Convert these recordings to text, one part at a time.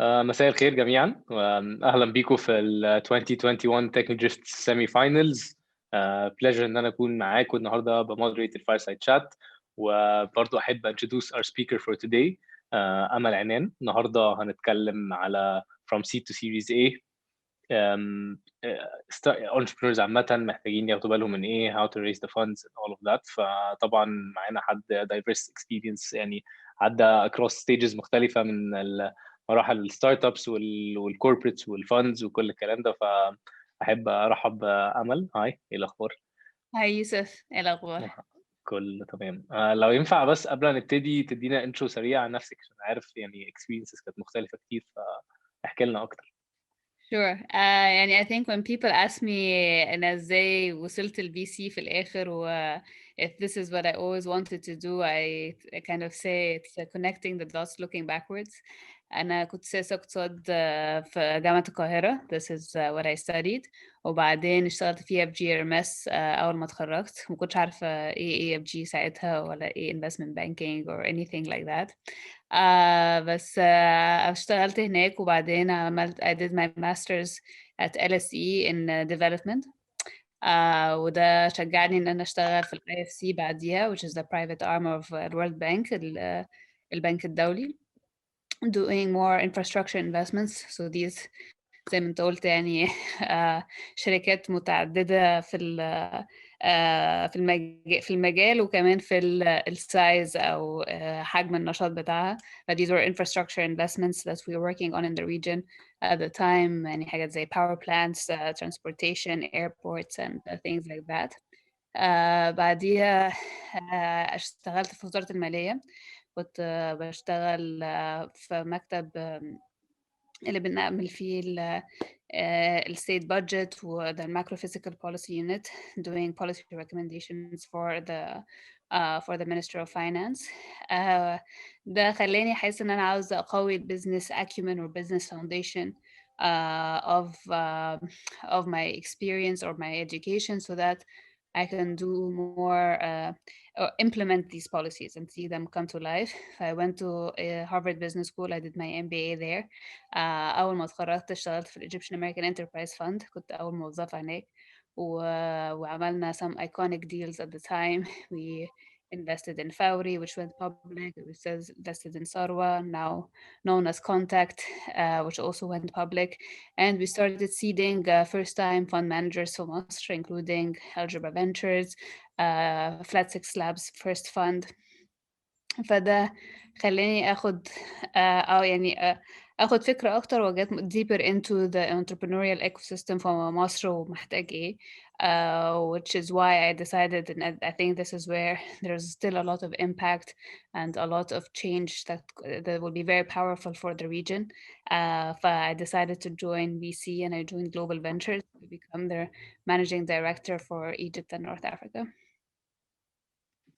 مساء الخير جميعا واهلا بيكم في ال 2021 Technologist Semi Finals. pleasure ان انا اكون معاكم النهارده بمودريت الفايرسايد شات. وبرضو احب introduce our speaker for today, امل عنان. النهارده هنتكلم على from seed to series A. entrepreneurs عامة محتاجين ياخدوا بالهم من ايه, how to raise the funds and all of that. فطبعا معانا حد diverse experience, يعني عدى across stages مختلفة من مراحل الستارت ابس والكوربريتس والفاندز وكل الكلام ده. فاحب ارحب بامل. هاي, ايه الاخبار؟ هاي يوسف، ايه الاخبار؟ كله تمام. لو ينفع بس قبل ما نبتدي تدينا انترو سريع عن نفسك، عشان عارف يعني experiences كانت مختلفة كتير, فاحكي لنا اكتر. Sure. يعني I think when people ask me أنا ازاي وصلت ال VC في الآخر if this is what I always wanted to do, I kind of say it's connecting the dots looking backwards. أنا كنت سياسة اقتصاد في جامعة القاهرة. This is what I studied. وبعدين اشتغلت في FG أول ما اتخرجت. ما كنتش عارفة ايه FG ساعتها ولا ايه investment banking or anything like that. بس اشتغلت هناك وبعدين عملت I did my masters at LSE in development. وده شجعني إن أنا أشتغل في ال IFC بعديها, which is the private arm of the World Bank, البنك الدولي, doing more infrastructure investments. So these زي ما انت قلت يعني شركات متعددة في المجال وكمان في السايز أو حجم النشاط بتاعها. But these were infrastructure investments that we were working on in the region at the time, يعني حاجات زي power plants, transportation, airports and things like that. بعديها اشتغلت في وزارة المالية. كنت بشتغل في مكتب اللي بنعمل فيه state budget و the macro physical policy unit, doing policy recommendations for the Minister of Finance. ده خلاني أحس إن أنا عاوزة أقوي business acumen or business foundation of my experience or my education, so that I can do more or implement these policies and see them come to life. I went to Harvard Business School. I did my MBA there. أول ما اتخرجت اشتغلت في Egyptian American Enterprise Fund. كنت أول موظفة هناك وعملنا some iconic deals at the time. We invested in Fowry, which went public. We invested in Sarwa, now known as Contact, which also went public. And we started seeding first-time fund managers from Mostra, including Algebra Ventures, Flat Six Labs First Fund. فده خلاني اخد فكرة اكتر وجت deeper into the entrepreneurial ecosystem في مصر ومحتاج ايه. Which is why I decided, and I think this is where there's still a lot of impact and a lot of change that will be very powerful for the region. I decided to join VC and I joined Global Ventures to become their managing director for Egypt and North Africa.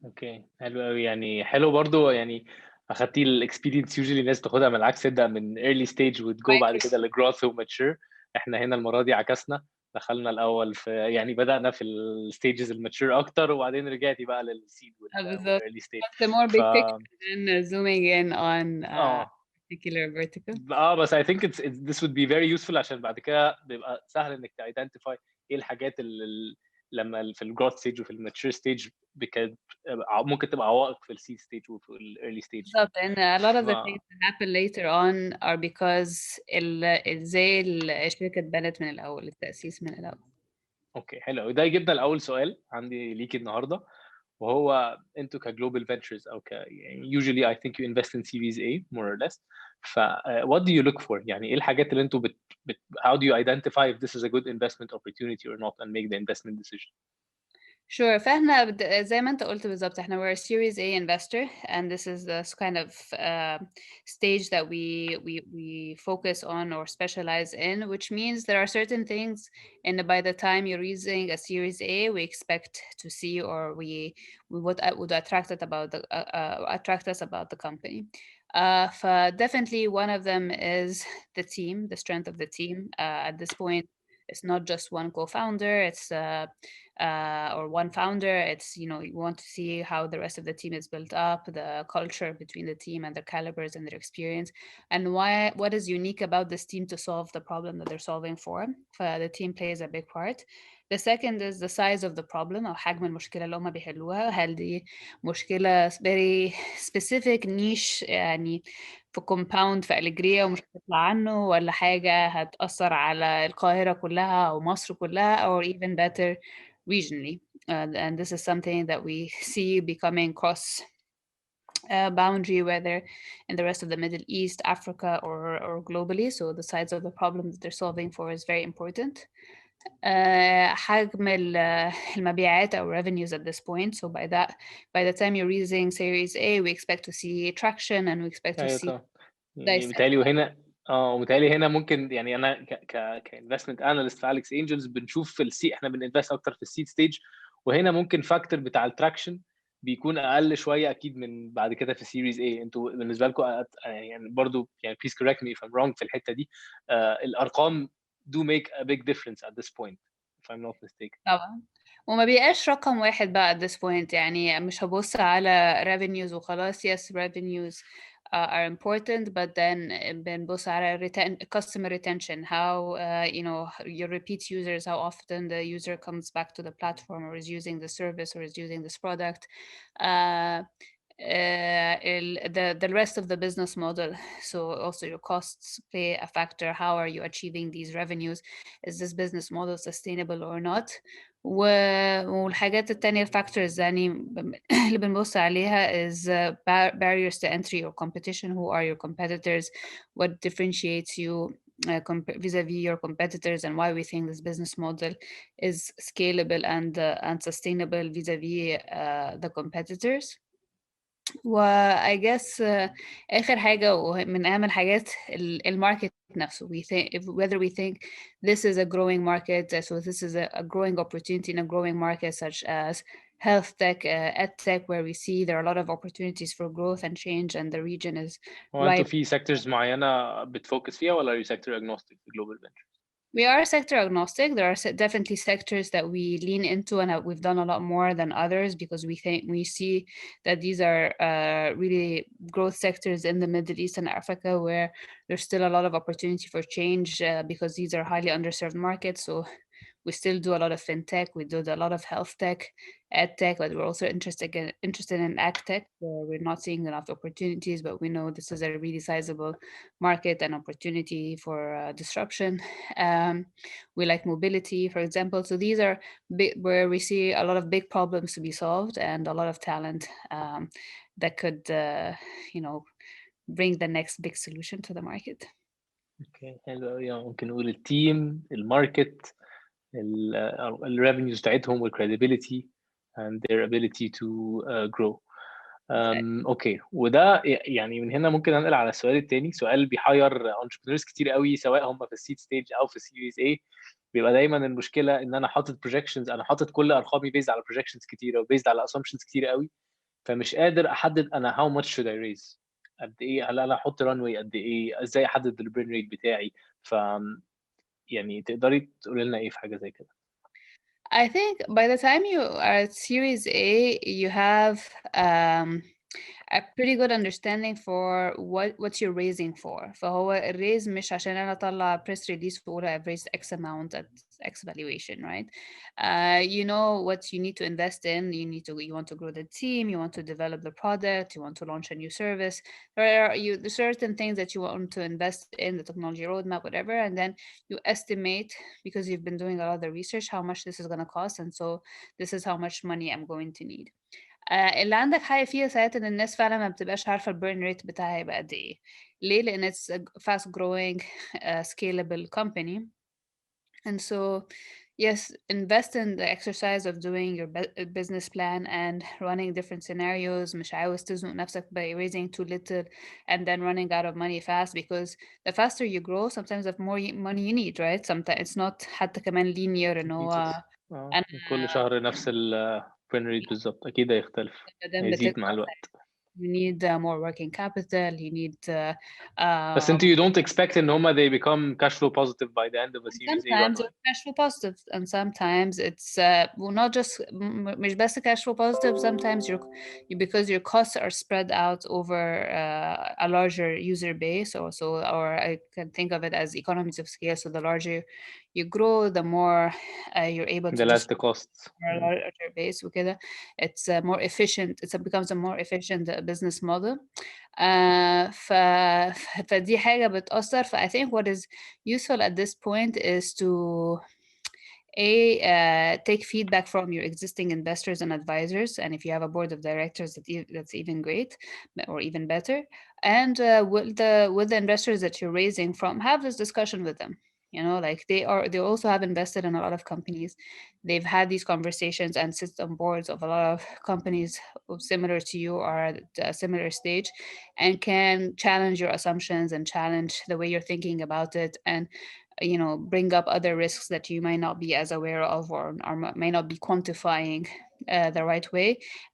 اوكي, حلو قوي. يعني حلو برضو, يعني اخدتي الاكسبيرينس يوجولي الناس تاخدها من العكس, تبدا من early stage وتجو بعد كده لجروث وماتشور. احنا هنا المره دي عكسنا, دخلنا الاول في, يعني بدانا في الستيجز الماتشور اكتر وبعدين رجعتي بقى للسيد بالظبط. والايرلي ستيج. The more ف big picture than zooming in on اه particular vertical. بس I think this would be very useful, عشان بعد كده بيبقى سهل انك identify ايه الحاجات اللي لما في الجروث ستيج وفي الماتشور ستيج ممكن تبقى عوائق في السي ستيج وفي الايرلي ستيج. بالظبط. And a lot of the things that happen later on are because ازاي الشركة اتبنت من الأول, التأسيس من الأول. اوكي, حلو. ده يجيبنا لأول سؤال عندي ليكي النهارده, وهو انتوا كجلوبال فينتشرز او يعني usually I think you invest in series A more or less. ف what do you look for؟ يعني ايه الحاجات اللي انتوا how do you identify if this is a good investment opportunity or not and make the investment decision؟ Sure. فاحنا زي ما انت قلت بالظبط, احنا we're a Series A investor, and this is the kind of stage that we focus on or specialize in, which means there are certain things, and by the time you're raising a Series A, we expect to see, or we would attract us about the company. Definitely one of them is the team, the strength of the team. At this point, it's not just one co-founder, it's or one founder. It's, you know, you want to see how the rest of the team is built up, the culture between the team and their calibers and their experience, and what is unique about this team to solve the problem that they're solving for. The team plays a big part. The second is the size of the problem أو حجم المشكلة اللي هم بيحلوها. هل دي مشكلة very specific niche يعني في compound في أليجريا ومش هتطلع عنه، ولا حاجة هتأثر على القاهرة كلها أو مصر كلها or even better regionally. And this is something that we see becoming cross boundary, whether in the rest of the Middle East, Africa, or globally. So the size of the problem that they're solving for is very important. حجم المبيعات أو revenues at this point. So by the time you're raising Series A, we expect to see traction and we expect to ايوه see طبعا. يعني dissect. بيتهيألي وبيتهيألي هنا ممكن، يعني انا كانفستمنت اناليست في اليكس انجلز بنشوف في السي، احنا بننفست اكتر في السيد ستيج، وهنا ممكن فاكتور بتاع التراكشن بيكون اقل شويه اكيد من بعد كده في السيريز اي. انتوا بالنسبه لكم يعني برضو يعني please correct me if I'm wrong في الحته دي، الارقام do make a big difference at this point if I'm not mistaken. طبعا، وما بيبقاش رقم واحد بقى at this point. يعني مش هبص على revenues وخلاص. yes, revenues are important, but then بنبص على customer retention, how you know, your repeat users, how often the user comes back to the platform or is using the service or is using this product. The rest of the business model, so also your costs play a factor. How are you achieving these revenues? Is this business model sustainable or not? والحاجات التانية factors يعني اللي بنبص عليها is barriers to entry or competition. Who are your competitors? What differentiates you vis-a-vis your competitors, and why we think this business model is scalable and sustainable vis-a-vis the competitors. I guess آخر حاجة ومن أهم الحاجات الماركت نفسه. We think whether we think this is a growing market, so this is a growing opportunity in a growing market such as health tech, ed tech, where we see there are a lot of opportunities for growth and change, and the region is هو انتوا ripe. في sectors معينه بتفوكس فيها ولا are you sector agnostic في global venture؟ We are sector agnostic. There are definitely sectors that we lean into, and we've done a lot more than others because we see that these are really growth sectors in the Middle East and Africa, where there's still a lot of opportunity for change because these are highly underserved markets. So we still do a lot of fintech, we do a lot of health tech, ed tech, but we're also interested in ag tech, where we're not seeing enough opportunities, but we know this is a really sizable market and opportunity for disruption. We like mobility, for example. So these are where we see a lot of big problems to be solved and a lot of talent that could, you know, bring the next big solution to the market. اوكي حلو قوي. ممكن نقول التيم، الماركت، الريفينيوز بتاعتهم والكريديبيليتي and their ability to grow. اوكي، وده يعني من هنا ممكن انقل على السؤال الثاني، سؤال بيحير entrepreneurs كتير قوي سواء هم في السيد ستيج او في السيريز اي. بيبقى دايما المشكله ان انا حاطط projections، انا حاطط كل ارقامي based على projections كتيره وبيزد على assumptions كتير قوي، فمش قادر احدد انا how much should I raise، قد ايه، هل انا احط runway قد ايه، ازاي احدد البرن ريت بتاعي. ف يعني تقدري تقولي لنا ايه في حاجه زي كده؟ I think by the time you are at Series A, you have a pretty good understanding for what you're raising for. فهو الريز مش عشان أنا أطلع press release وأقول I've raised X amount at X valuation, right? You know what you need to invest in. You want to grow the team. You want to develop the product. You want to launch a new service. There are certain things that you want to invest in, the technology roadmap, whatever, and then you estimate, because you've been doing a lot of the research, how much this is going to cost, and so this is how much money I'm going to need. اللي عندك حق فيها ساعات ان الناس فعلا ما بتبقاش عارفه البيرن ريت بتاعها هيبقى قد ايه. ليه؟ لان it's a fast growing scalable company, and so yes, invest in the exercise of doing your business plan and running different scenarios. مش عاوز تزنق نفسك by raising too little and then running out of money fast, because the faster you grow sometimes the more money you need, right? Sometimes it's not حتى كمان linear ان هو كل شهر نفس البرن ريت بالظبط، اكيد هيختلف، مادام هيزيد بتكبر مع الوقت. you need more working capital, you need بس انتوا you don't expect ان هما they become cash flow positive by the end of a series A sometimes run, it's cash flow positive and sometimes it's well, not just مش بس cash flow positive. Sometimes because your costs are spread out over a larger user base, or I can think of it as economies of scale. So the larger you grow, the more you're able to the less the costs. a larger base وكده. It's more efficient. It becomes a more efficient business model. فدي حاجة بتأثر. I think what is useful at this point is to take feedback from your existing investors and advisors, and if you have a board of directors, that's even great, or even better. And with the investors that you're raising from, have this discussion with them. Like they also have invested in a lot of companies. They've had these conversations and sit on boards of a lot of companies similar to you or at a similar stage, and can challenge your assumptions and challenge the way you're thinking about it, and bring up other risks that you might not be as aware of, or may not be quantifying the right way.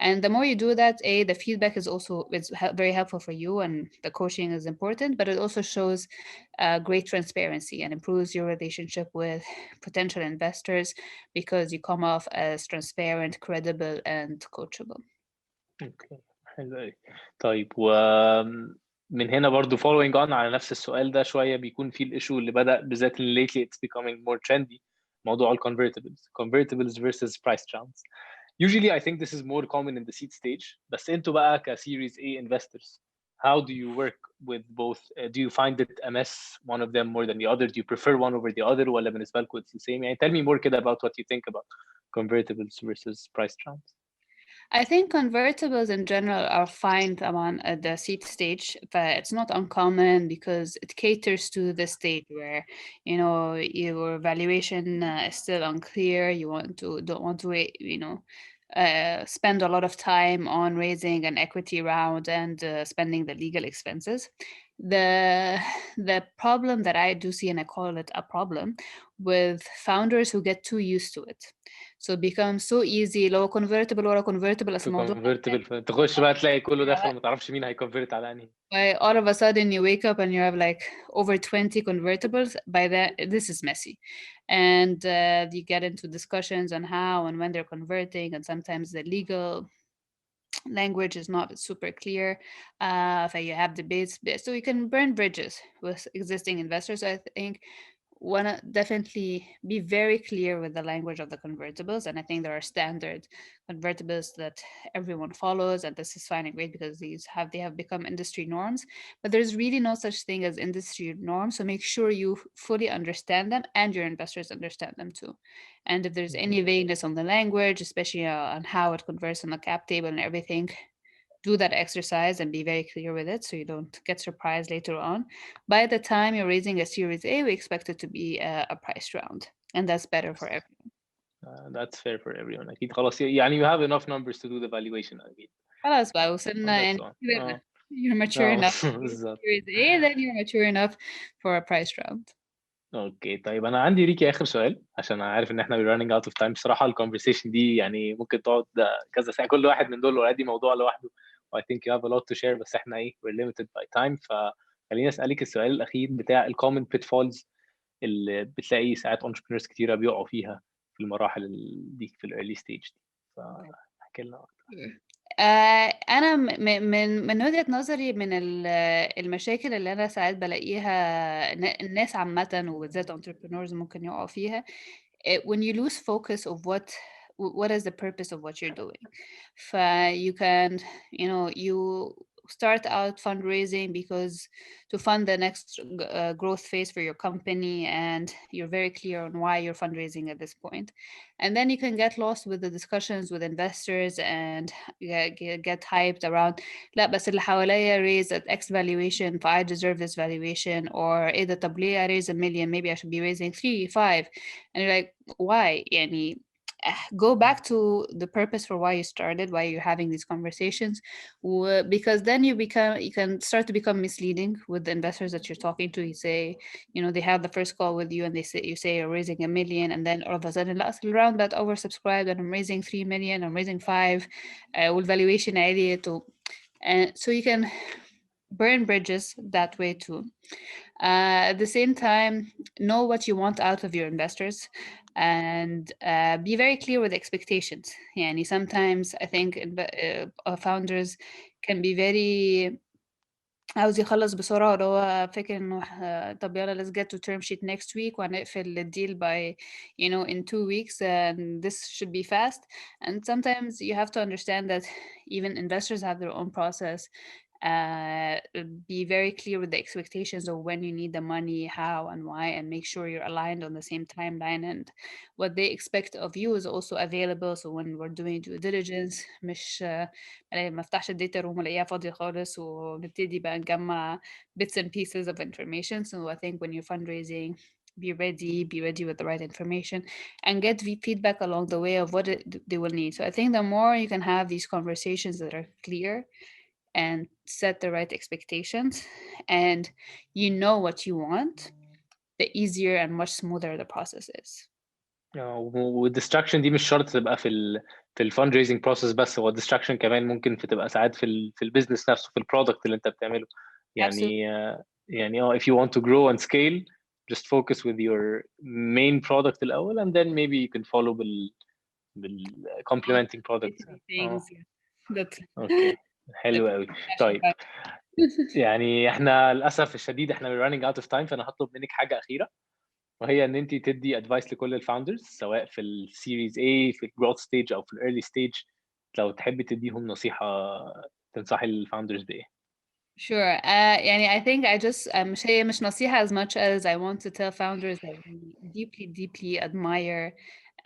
And the more you do that, the feedback is also very helpful for you, and the coaching is important, but it also shows great transparency and improves your relationship with potential investors, because you come off as transparent, credible, and coachable. اوكي حلو قوي. طيب ومن هنا برضو following on على نفس السؤال ده شويه، بيكون في الايشو اللي بدأ بالذات اللي lately it's becoming more trendy، موضوع ال convertibles versus price rounds. Usually I think this is more common in the seed stage، بس انتوا بقى ك series A investors how do you work with both? Do you find it a mess, one of them more than the other? Do you prefer one over the other ولا بالنسبة لكم it's the same؟ يعني tell me more كده about what you think about convertibles versus price rounds. I think convertibles in general are fine at the seed stage, but it's not uncommon because it caters to the stage where your valuation is still unclear. You don't want to spend a lot of time on raising an equity round and spending the legal expenses. The problem that I do see, and I call it a problem, with founders who get too used to it. So it becomes so easy لو convertible ورا convertible to الموضوع convertible تخش بقى تلاقي كله داخل وما تعرفش مين هيكونفرت على انهي. all of a sudden you wake up and you have like over 20 convertibles. By that, this is messy, and you get into discussions on how and when they're converting, and sometimes the legal language is not super clear. So you have debates, so you can burn bridges with existing investors. So I think want to definitely be very clear with the language of the convertibles, and I think there are standard convertibles that everyone follows, and this is fine and great because they have become industry norms. But there's really no such thing as industry norms, so make sure you fully understand them and your investors understand them too. And if there's any vagueness on the language, especially on how it converts on the cap table and everything, do that exercise and be very clear with it so you don't get surprised later on. By the time you're raising a Series A, we expect it to be a price round, and that's better for everyone. That's fair for everyone. أكيد خلاص يعني you have enough numbers to do the valuation أكيد. خلاص بقى وصلنا يعني you're mature enough for Series A, then you're mature enough for a price round. اوكي طيب انا عندي ليكي اخر سؤال عشان انا عارف ان احنا running out of time. بصراحه الكونفرسيشن دي يعني ممكن تقعد كذا ساعه، كل واحد من دول اوريدي موضوع لوحده و I think you have a lot to share، بس احنا we're limited by time. فخليني اسالك السؤال الاخير بتاع ال common pitfalls اللي بتلاقي ساعات entrepreneurs كتيره بيقعوا فيها في المراحل دي في early stage دي، فاحكي لنا اكتر. أنا من وجهة نظري من المشاكل اللي أنا ساعات بلاقيها الناس عامة وبالذات entrepreneurs ممكن يقعوا فيها when you lose focus of what is the purpose of what you're doing. You can you start out fundraising because to fund the next growth phase for your company, and you're very clear on why you're fundraising at this point. And then you can get lost with the discussions with investors and get hyped around لا بس اللي حواليا raise at X valuation, so I deserve this valuation, or إيه ده طب ليه I raise $1 million, maybe I should be raising 3, 5, and you're like why يعني go back to the purpose for why you started, why you're having these conversations, because then you can start to become misleading with the investors that you're talking to. You say, they have the first call with you and you say you're raising $1 million, and then all of a sudden last round that oversubscribed and I'm raising 3 million, I'm raising 5 والvaluation عالية. and so you can burn bridges that way too. At the same time, know what you want out of your investors, and be very clear with expectations. Yani sometimes I think founders can be very عاوز يخلّص بسرعة، واللي هو فاكر إنه طب يالّا let's get to term sheet next week وهنقفل الdeal by in 2 weeks and this should be fast. And sometimes you have to understand that even investors have their own process. Uh, be very clear with the expectations of when you need the money, how and why, and make sure you're aligned on the same timeline, and what they expect of you is also available. So when we're doing due diligence مش ما افتحش الdata room والاقيها فاضية خالص ونبتدي بقى نجمّع bits and pieces of information. So I think when you're fundraising, be ready with the right information, and get feedback along the way of what they will need. So I think the more you can have these conversations that are clear and set the right expectations, and you know what you want, the easier and much smoother the process is. والdistraction دي مش شرط تبقى في الfundraising process بس، هو الdistraction كمان ممكن تبقى ساعات في الbusiness نفسه، في الproduct اللي انت بتعمله. يعني if you want to grow and scale, just focus with your main product الأول, and then maybe you can follow complementing products. Okay. حلو قوي. طيب يعني احنا للاسف الشديد احنا running out of time، فانا هطلب منك حاجه اخيره، وهي ان انت تدي ادفايس لكل الفاوندرز سواء في السيريز A في الجروث ستيج او في الايرلي ستيج. لو تحبي تديهم نصيحه تنصحي الفاوندرز بايه؟ Sure. يعني I think I just مش نصيحة as much as I want to tell founders that we deeply admire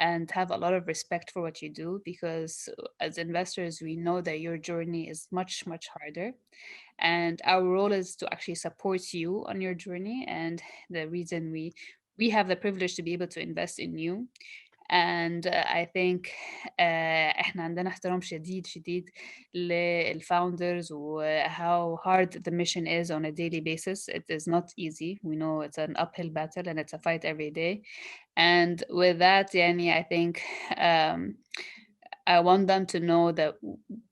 and have a lot of respect for what you do, because as investors, we know that your journey is much, much harder. And our role is to actually support you on your journey. And the reason we have the privilege to be able to invest in you. And I think إحنا عندنا احترام شديد للfounders و how hard the mission is on a daily basis. It is not easy. We know it's an uphill battle and it's a fight every day. And with that, يعني I think I want them to know that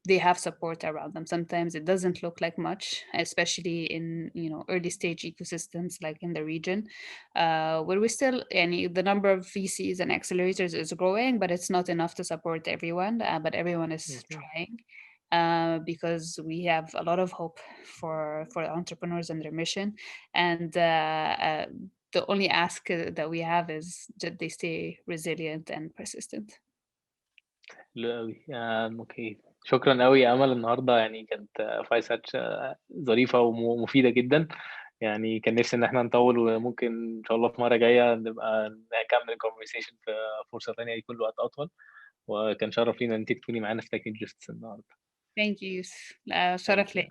they have support around them. Sometimes it doesn't look like much, especially in early stage ecosystems like in the region, where we still the number of VCs and accelerators is growing, but it's not enough to support everyone. But everyone is trying, because we have a lot of hope for entrepreneurs and their mission. And the only ask that we have is that they stay resilient and persistent. حلو قوي. اوكي، شكرا قوي يا امل. النهارده يعني كانت فايسات ظريفه ومفيده جدا. يعني كان نفسي ان احنا نطول، وممكن ان شاء الله في مره جايه نبقى نكمل الكونفرسيشن في فرصه ثانيه يكون وقت اطول. وكان شرف لينا ان انت تكوني معانا في تكنيك جيستس النهارده. Thank you. شرف لي.